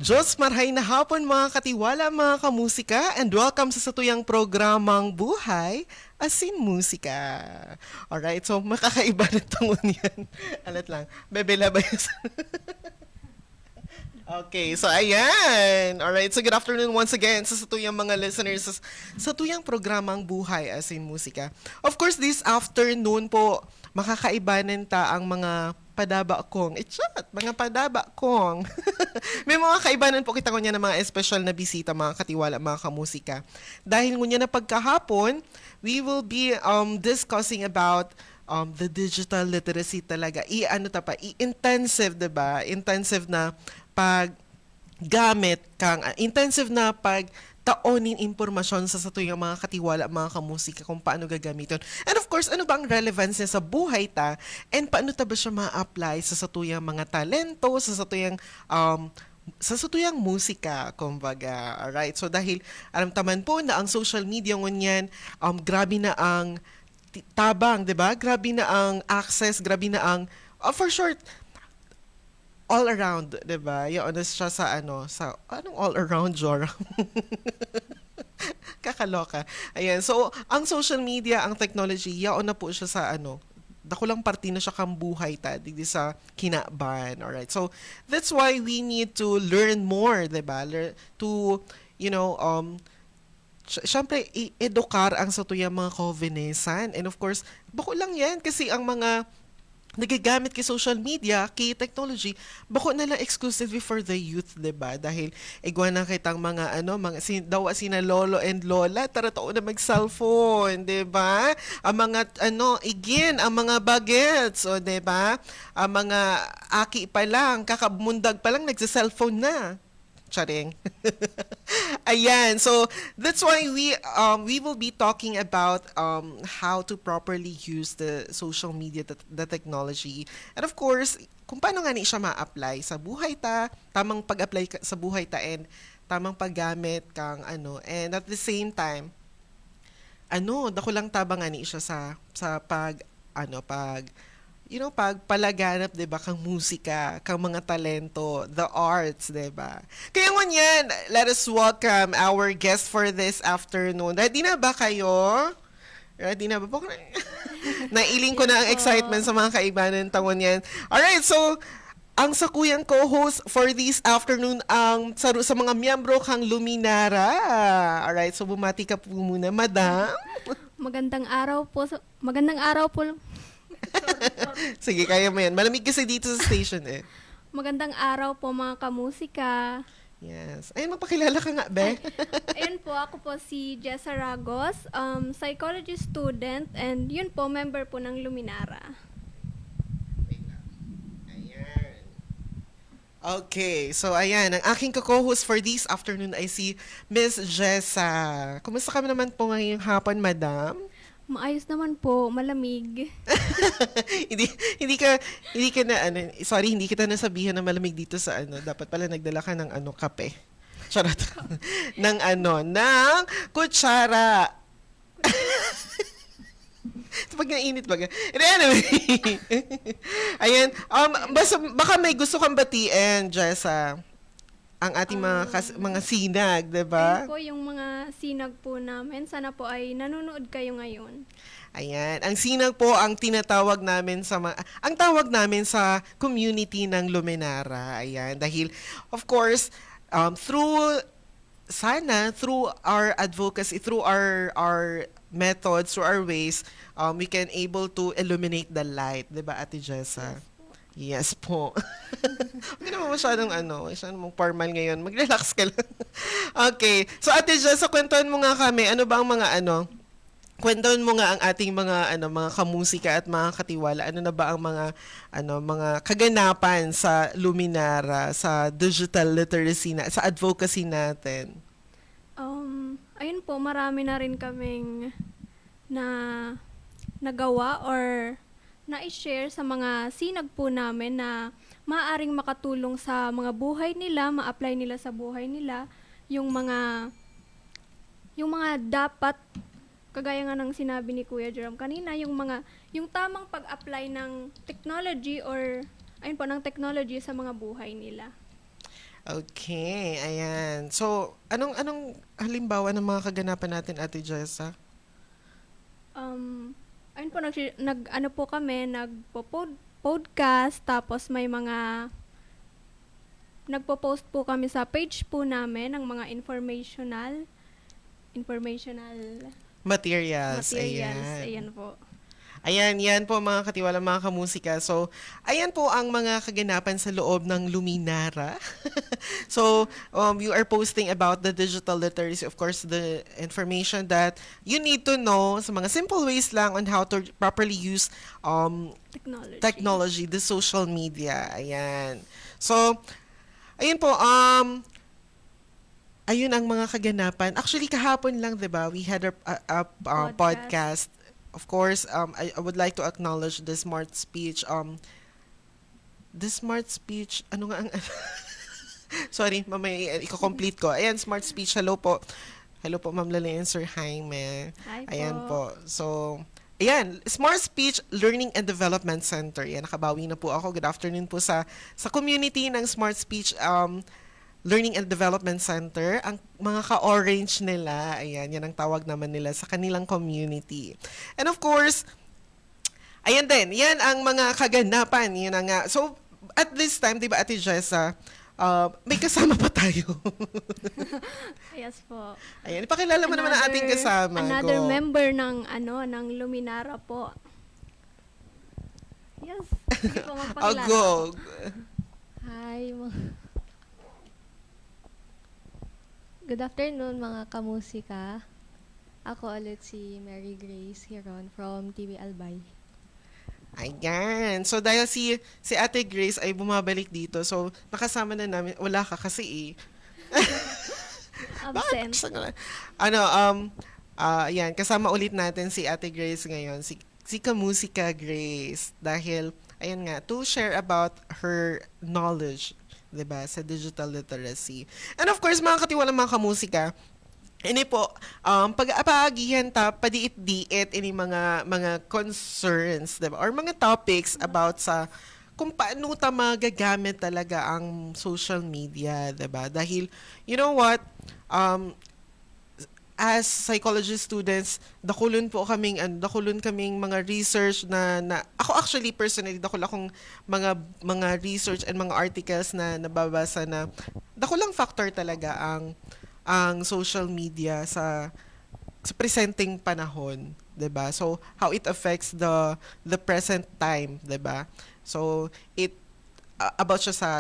Diyos, marhay na hapon mga katiwala, mga kamusika, and welcome sa satuyang programang Buhay Asin Musika. Alright, so makakaiba na tungon yan. Alat lang, bebela ba yun? Okay, so ayan. Alright, so good afternoon once again sa satuyang mga listeners sa satuyang programang Buhay Asin Musika. Of course, this afternoon po, makakaibanan ta ang mga padaba kong. Chat, mga padaba kong. May mga kaibanan po kita kunya ng mga espesyal na bisita, mga katiwala, mga kamusika. Dahil ngunya na pagkahapon, we will be discussing about the digital literacy talaga. I-intensive, 'di ba? Intensive na paggamit kang intensive na pag taonin impormasyon sa satuyang mga katiwala, mga kamusika kung paano gagamitin. And of course, ano ba ang relevance niya sa buhay ta and paano ta ba siya ma-apply sa satuyang mga talento, sa satuyang musika, kumbaga. Alright, so dahil alam taman po na ang social media ngunyan, grabe na ang tabang, 'di ba? Grabe na ang access, grabe na ang for short, all around, 'di ba? Yung ano siya sa sa anong all around, Jor? Kakaloka. Ayan. So, ang social media, ang technology, yaon na po siya sa dako lang parte na siya kang buhay ta digdi sa kinaban. Alright. So, that's why we need to learn more, 'di ba? To, you know, syempre, i-edukar ang satuyang mga Covinesan. And of course, bako lang yan kasi ang mga nagagamit kay social media, kay technology, bako na lang exclusively for the youth, 'di ba? Dahil igwa na kitang mga daw sina lolo and lola, tara na mag-cellphone, 'di ba? Ang mga igin, ang mga bagets, o 'di ba? Ang mga aki pa lang, kakamundag pa lang nagsa-cellphone na. Charing. Ayan. So, that's why we will be talking about how to properly use the social media, the technology. And of course, kung paano nga ni siya ma-apply sa buhay ta, tamang pag-apply sa buhay ta and tamang paggamit kang and at the same time, dako lang tabang nga ni siya sa pag pagpalaganap, 'di ba, kang musika, kang mga talento, the arts, 'di ba? Kaya ngunyan, let us welcome our guest for this afternoon. Ready na ba kayo? Ready na ba po? Nailing ko na ang excitement sa mga kaibanan tawon yan. Alright, so ang sakuyang co-host for this afternoon ang sa mga miyembro kang Luminara. Alright, so bumati ka po muna, madam. Magandang araw po. Magandang araw po. Sige, kaya mo yan. Malamig kasi dito sa station eh. Magandang araw po mga kamusika. Yes. Ayun, magpakilala ka nga, Be. Ayun po, ako po si Jessa Ragos, psychology student, and yun po, member po ng Luminara. Ayan. Okay, so ayan, ang aking co-host for this afternoon ay si Miss Jessa. Kumusta ka naman po ngayong hapon, madam? Maayos naman po, malamig. hindi ka na sorry, hindi kita nasabihan na malamig dito sa dapat pala nagdala ka ng kape. Charot. ng ng kutsara. Pag nainit baga. Anyway. Ayan, baka may gusto kang batiin, Jessa. Ang ating mga sinag, 'di ba? Ayun po yung mga sinag po namin. Sana po ay nanonood kayo ngayon. Ayan, ang sinag po ang tinatawag namin ang tawag namin sa community ng Luminara. Ayan, dahil of course, through our advocacy, through our methods, through our ways, we can able to illuminate the light, 'di ba, Ate Jessa? Yes po. Hindi naman masyadong masyadong formal ngayon. Mag-relax ka lang. Okay. So, Ate Jessa, kwentuhan mo nga kami. Ano ba ang mga kwentuhan mo nga ang ating mga kamusika at mga katiwala. Ano na ba ang mga kaganapan sa Luminara, sa digital literacy, sa advocacy natin? Ayun po, marami na rin kaming nagawa or na-share sa mga sinag po namin na maaaring makatulong sa mga buhay nila, ma-apply nila sa buhay nila, yung mga dapat, kagaya nga ng sinabi ni Kuya Jerome kanina, yung tamang pag-apply ng technology or, ayun po, ng technology sa mga buhay nila. Okay, ayan. So, anong halimbawa ng mga kaganapan natin, Ate Jessa? Ayun po, ano po kami, podcast, tapos may mga, nagpo-post po kami sa page po namin ng mga informational Materials, materials. ayan. Ayan po. Ayan, yan po mga katiwala, mga kamusika. So, ayan po ang mga kaganapan sa loob ng Luminara. So, you are posting about the digital literacy, of course, the information that you need to know sa mga simple ways lang on how to properly use Technology. technology, the social media. Ayan. So, ayun po, ayun ang mga kaganapan. Actually, kahapon lang, 'di ba? We had a podcast. Of course, I would like to acknowledge the smart speech. The smart speech, ano nga ang sorry, mamaya i-complete ko. Ayan, smart speech. Hello po. Hello po, Ma'am Lalayan, Sir Jaime. Hi Ayan po. po. So, ayan, Smart Speech Learning and Development Center. Ayan, nakabawi na po ako. Good afternoon po sa community ng Smart Speech Learning and Development Center. Ang mga ka-orange nila, ayan, yan ang tawag naman nila sa kanilang community. And of course, ayan din, yan ang mga kaganapan. Yun ang nga. So, at this time, di ba, Ate Jessa, may kasama pa tayo. Yes po. Ayan, ipakilala mo naman ang ating kasama. Another Go. member ng Luminara po. Yes. Hindi po magpakilala. Go. Hi, good afternoon mga kamusika. Ako ulit si Mary Grace Hiron from TV Albay. Ayan. So, dahil si Ate Grace ay bumabalik dito, so, nakasama na namin. Wala ka kasi Absent. Ayan, kasama ulit natin si Ate Grace ngayon, si Kamusika Grace. Dahil, ayan nga, to share about her knowledge, 'di ba, sa digital literacy. And of course, mga katiwalang mga kamusika, ini po, pag-aapagihan ta, padiit-diit, ini mga concerns, diba? Or mga topics about sa kung paano ta magagamit talaga ang social media, diba? Dahil, you know what, as psychology students, dakulon kaming mga research na ako actually personally, dakul akong mga research and mga articles na nababasa na dakulang factor talaga ang social media sa presenting panahon, 'di ba? So how it affects the present time, 'di ba? So it about siya sa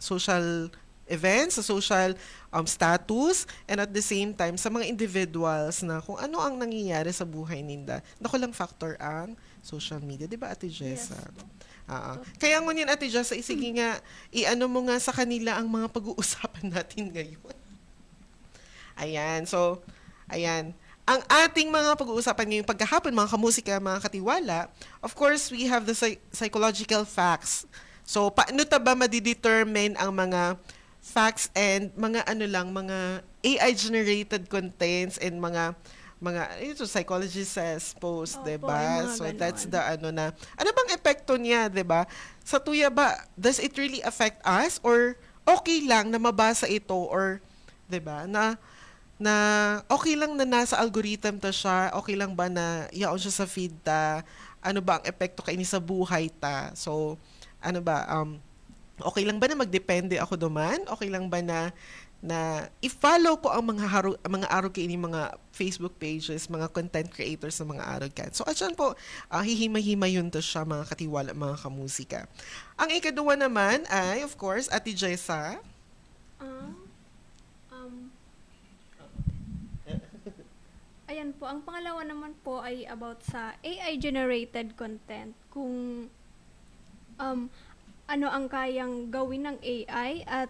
social events, sa social status, and at the same time sa mga individuals na kung ano ang nangyayari sa buhay nila. Nakulang factor ang social media, 'di ba, Ate Jessa? Yes. Kaya ngunyan, Ate Jessa, sige nga, i-ano mo nga sa kanila ang mga pag-uusapan natin ngayon. Ayan, so, ayan. Ang ating mga pag-uusapan ngayong pagkahapon, mga kamusika, mga katiwala, of course, we have the psychological facts. So, paano ta ba madidetermine ang mga facts and mga mga AI-generated contents and mga ito psychology says post, Opo, 'di yung ba? mga So ganon. that's the ano bang epekto niya, 'di ba? Sa tuya ba, does it really affect us or okay lang na mabasa ito or 'di ba? Na okay lang na nasa algorithm ta siya, okay lang ba na yaon siya sa feed ta? Ano ba ang epekto kay sa buhay ta? So ano ba okay lang ba na magdepende ako duman? Okay lang ba na i-follow ko ang mga araw kaini mga Facebook pages, mga content creators sa mga araw kan. So atyan po, hihimay-himay yun to siya, mga katiwala, mga kamusika. Ang ikaduwa naman ay, of course, Ate Jessa. Ayan po, ang pangalawa naman po ay about sa AI-generated content. Kung ano ang kayang gawin ng AI at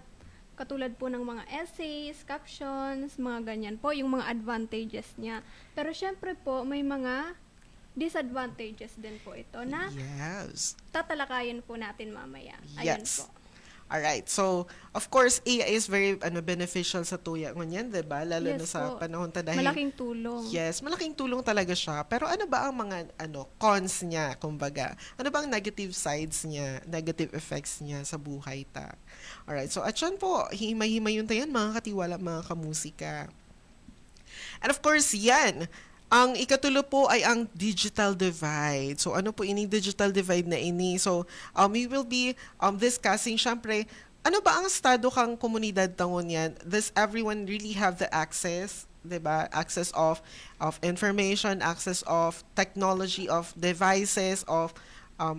katulad po ng mga essays, captions, mga ganyan po, yung mga advantages niya. Pero syempre po, may mga disadvantages din po ito na Yes. tatalakayin po natin mamaya. Ayan Yes. po. Alright, so of course AI is very beneficial sa tuya ngunyan, 'di ba? Lalo na Yes sa po. panahon ta dahil Malaking tulong. yes, malaking tulong talaga siya. Pero ano ba ang mga cons niya, kumbaga? Ano ba ang negative sides niya, negative effects niya sa buhay ta? Alright, so at yan po, himay-himay yun tayo mga katiwala, mga kamusika. And of course, yan. Ang ikatulo po ay ang digital divide. So ano po ini digital divide na ini? So we will be discussing syempre ano ba ang estado kang komunidad tangon yan? Does everyone really have the access, 'di ba? Access of information, access of technology, of devices, of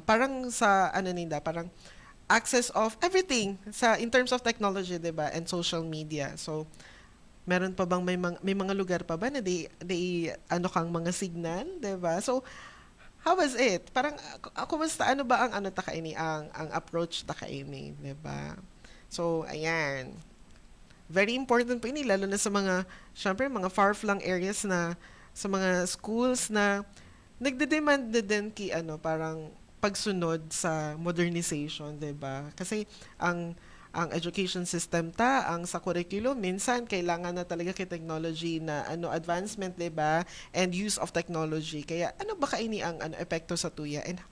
parang sa ano nila, parang access of everything sa in terms of technology, 'di ba? And social media. So meron pa bang may mga lugar pa ba na they ano kang mga signal, 'di ba? So how was it? Parang kumusta ano ba ang ano ta kaini ang approach ta kaini, 'di ba? So ayan. Very important po ini lalo na sa mga syempre mga far-flung areas na sa mga schools na nagde-demand din ki parang pagsunod sa modernization, 'di ba? Kasi ang education system ang sa curriculum minsan kailangan na talaga kay technology na advancement, 'di ba? And use of technology. Kaya ano ba kaini ang epekto sa tuya and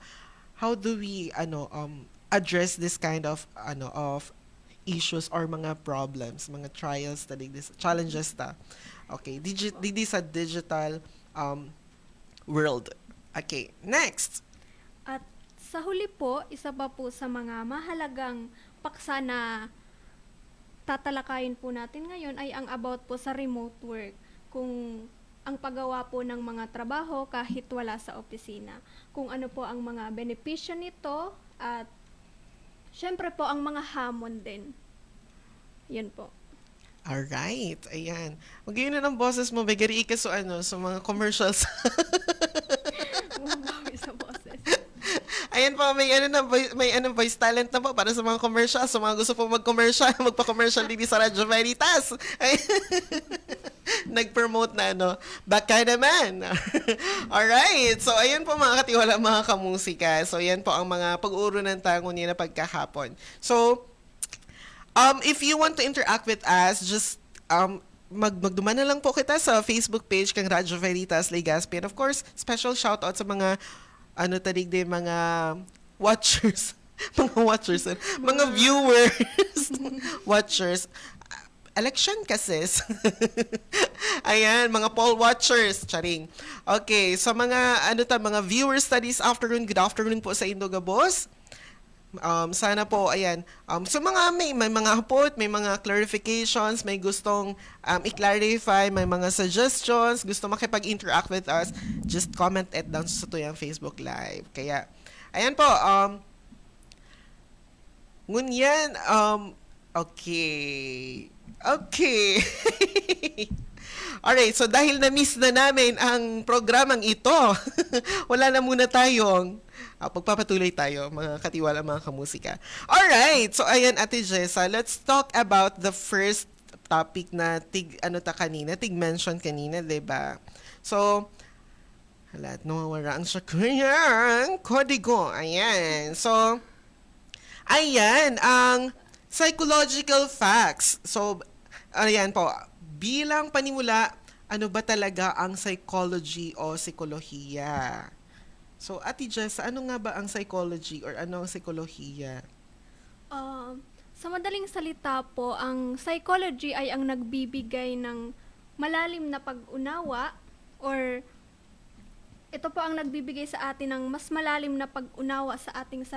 how do we address this kind of of issues or mga problems, mga trials challenges ta. Okay, didi sa digital world. Okay, next. At sa huli po, isa pa po sa mga mahalagang paksa na tatalakayin po natin ngayon ay ang about po sa remote work. Kung ang paggawa po ng mga trabaho kahit wala sa opisina. Kung ano po ang mga benepisyo nito at syempre po ang mga hamon din. Yun po. Alright, ayan. Magayon na ng boses mo, Begari ka sa sa mga commercials. Bumabawi sa boses. Ayan po, may voice talent na po para sa mga commercials. Sa mga gusto po mag-commercial, magpa-commercial din sa Radyo Veritas. Ay, nag-promote na baka naman. Alright, so ayan po mga katiwala, mga kamusika. So ayan po ang mga pag-uuro ng tango niya na pagkahapon. So, if you want to interact with us, just magduman na lang po kita sa Facebook page kang Radyo Veritas Legazpi. And of course, special shoutout sa mga mga watchers, mga viewers, watchers. Election kasi. Ayan, mga poll watchers, charing. Okay, so mga mga viewers studies afternoon, good afternoon po sa Indoga Boss. Sana po, ayan, so may mga hapot, may mga clarifications, may gustong i-clarify, may mga suggestions, gusto makipag-interact with us, just comment it down sa tuyang Facebook Live. Kaya, ayan po, ngunyan, okay. Okay. Alright, so dahil na-miss na namin ang programang ito, wala na muna tayong pagpapatuloy tayo, mga katiwala, mga kamusika. Alright, so ayan, Ate Jessa, let's talk about the first topic na tig-mention kanina, diba? So, halat, nawawala ang sakuyang kodigo. Ayan, so, ayan, ang psychological facts. So, ayan po, bilang panimula, ano ba talaga ang psychology o psikolohiya? So, Ate Jess, ano nga ba ang psychology or ano ang psikolohiya? Sa madaling salita po, ang psychology ay ang nagbibigay ng malalim na pag-unawa or ito po ang nagbibigay sa atin ng mas malalim na pag-unawa sa ating sarili.